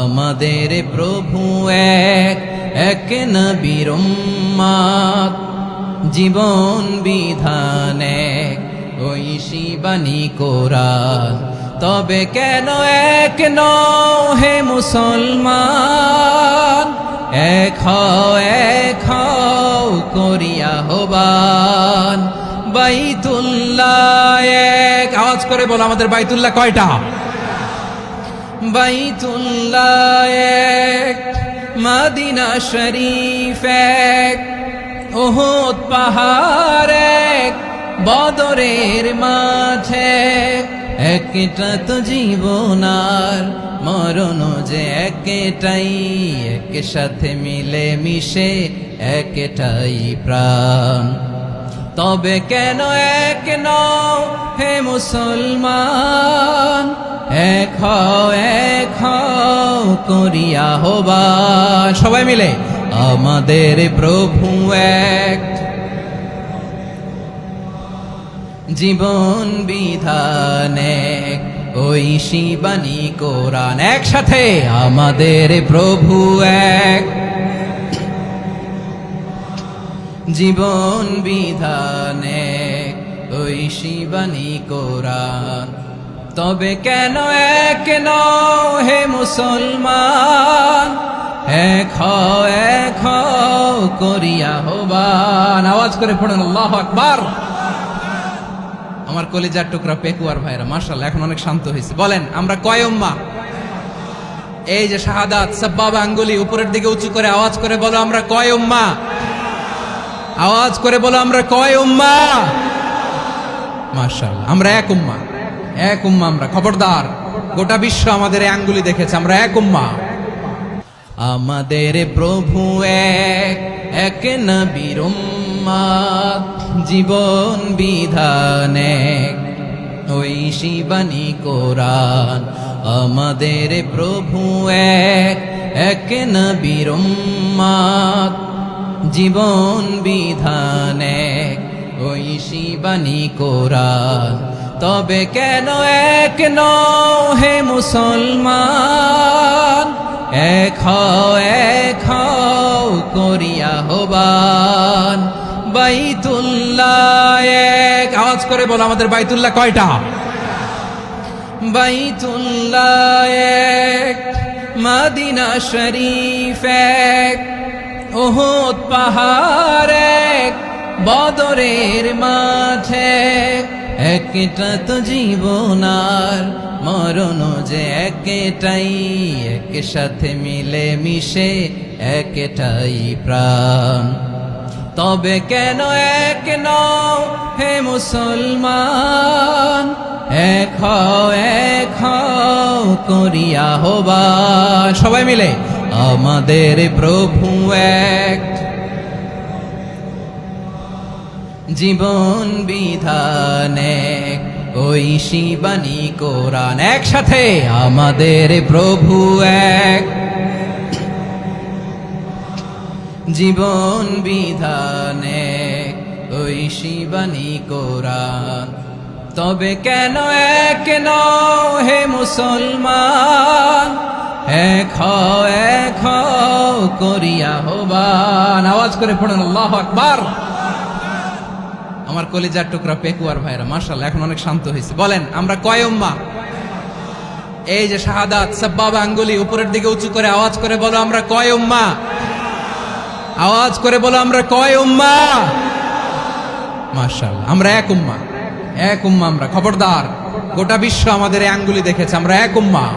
আমাদের প্রভু এক, এক নবীর উম্মত, জীবন বিধান এক, ঐশী বাণী কোরআন। তবে কেন এক নও হে মুসলমান, এক হও করিয়া আহ্বান। বাইতুল্লাহ এক, আওয়াজ করে বলো আমাদের বাইতুল্লাহ কয়টা? বাইতুল্লাহ এক, মদিনা শরীফ এক, উহুদ পাহাড় এক, বদরের মাঝে একটা তো জীবন আর মরণ যে একটাই, এক সাথে মিলে মিশে একটাই প্রাণ। তবে কেন এক নও হে মুসলমান, এক হও করিয়া আহ্বান। সবাই মিলে আমাদের প্রভু এক, জীবন বিধান এক, ঐশী বাণী কোরআন। একসাথে আমাদের প্রভু এক, জীবন বিধান এক, ঐশী বাণী কোরআন। তবে কেন এক নও হে মুসলমান, এক হও করিয়া আহ্বান। আওয়াজ করে পড়েন আল্লাহু আকবার। আমার কলিজার টুকরা পেকুয়ার ভাইরা মাশাআল্লাহ এখন অনেক শান্ত হয়েছে। বলেন আমরা কয় উম্মাহ? এই যে শাহাদাত সাব্বাবা আঙ্গুলি উপরের দিকে উঁচু করে আওয়াজ করে বলো আমরা কয় উম্মাহ? আওয়াজ করে বলো আমরা কয় উম্মাহ? মাশাআল্লাহ আমরা এক উম্মাহ, এক উম্মাহ আমরা। খবরদার, গোটা বিশ্ব আমাদের এই আঙ্গুলি দেখেছে, আমরা এক উম্মাহ। আমাদের প্রভু এক, এক নবীর উম্মত, জীবন বিধান এক, ঐশী বাণী কোরআন। আমাদের প্রভু এক, এক নবীর উম্মত, জীবন বিধান এক, ঐশী বাণী কোরআন। তবে কেন এক নও হে মুসলমান, এক হও করিয়া আহ্বান। বাইতুল্লাহ এক, আওয়াজ করে বলো আমাদের বাইতুল্লাহ কয়টা? বাইতুল্লাহ এক, মদিনা শরীফ এক, উহুদ পাহাড় এক, বদরের মাঝে একটা তো জীবন আর মরণ যে একটাই, এক সাথে মিলে মিশে একটাই প্রাণ। তবে কেন এক নও হে মুসলমান, এক হও করিয়া আহ্বান। সবাই মিলে আমাদের প্রভু এক, জীবন বিধান এক, ঐশী বাণী কোরআন। একসাথে আমাদের প্রভু এক, জীবন বিধান এক, ঐশী বাণী কোরআন। তবে কেন এক নও হে মুসলমান, এক হও করিয়া আহ্বান। আওয়াজ করে পড়েন আল্লাহু আকবার। আমার কলিজার টুকরা পেকুয়ার ভাইরা মাশাআল্লাহ এখন অনেক শান্ত হয়েছে। বলেন আমরা কয় উম্মাহ? এই যে শাহাদাত সাব্বাবা আঙ্গুলি উপরের দিকে উঁচু করে আওয়াজ করে বলো আমরা কয় উম্মাহ? আওয়াজ করে বলো আমরা কয় উম্মাহ? মাশাআল্লাহ আমরা এক উম্মাহ, এক উম্মাহ আমরা। খবরদার, গোটা বিশ্ব আমাদের এই আঙ্গুলি দেখেছে, আমরা এক উম্মাহ।